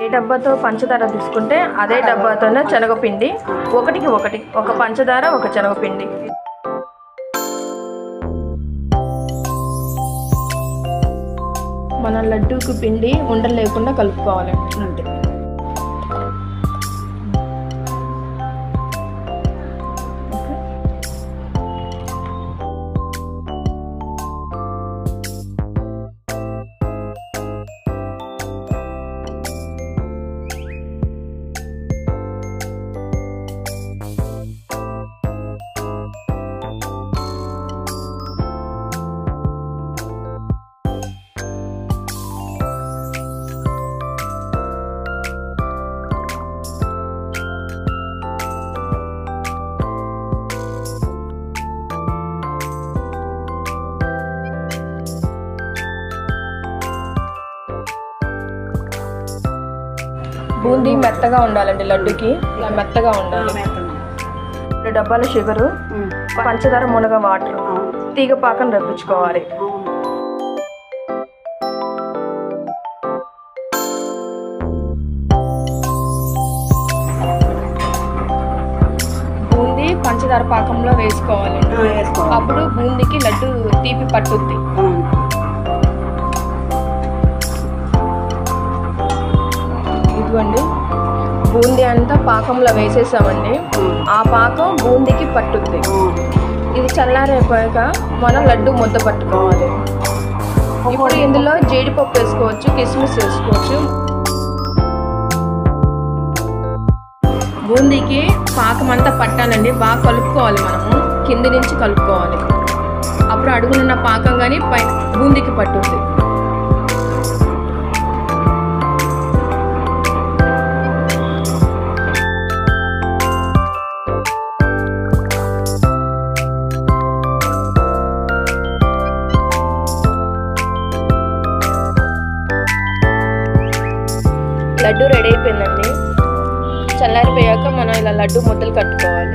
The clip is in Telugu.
ఏ డబ్బాతో పంచదార తీసుకుంటే అదే డబ్బాతోనే శనగపిండి, ఒకటికి ఒకటి, ఒక పంచదార ఒక శనగపిండి. మన లడ్డూకు పిండి ఉండలు లేకుండా కలుపుకోవాలి అంతే. బూందీ మెత్తగా ఉండాలండి, లడ్డుకి ఇలా మెత్తగా ఉండాలి. 2 డబ్బాల షుగరు, పంచదార, మునగ వాటర్, తీగ పాకం రప్పించుకోవాలి. బూందీ పంచదార పాకంలో వేసుకోవాలండి, అప్పుడు బూందీకి లడ్డు తీపి పట్టుద్ది. ఇదిగోండి బూందీ అంతా పాకంలో వేసేసామండి, ఆ పాకం బూందీకి పట్టుద్ది. ఇది చల్లారైపోయాక మనం లడ్డు ముద్ద పట్టుకోవాలి. ఇప్పుడు ఇందులో జీడిపప్పు వేసుకోవచ్చు, కిస్మిస్ వేసుకోవచ్చు. బూందీకి పాకం అంతా పట్టాలండి, బాగా కలుపుకోవాలి. మనము కింది నుంచి కలుపుకోవాలి, అప్పుడు అడుగునున్న పాకం కానీ పై బూందీకి పట్టుద్ది. లడ్డు రెడీ అయిపోయిందండి. చల్లారిపోయాక మనం ఇలా లడ్డు ముద్దలు కట్టుకోవాలి.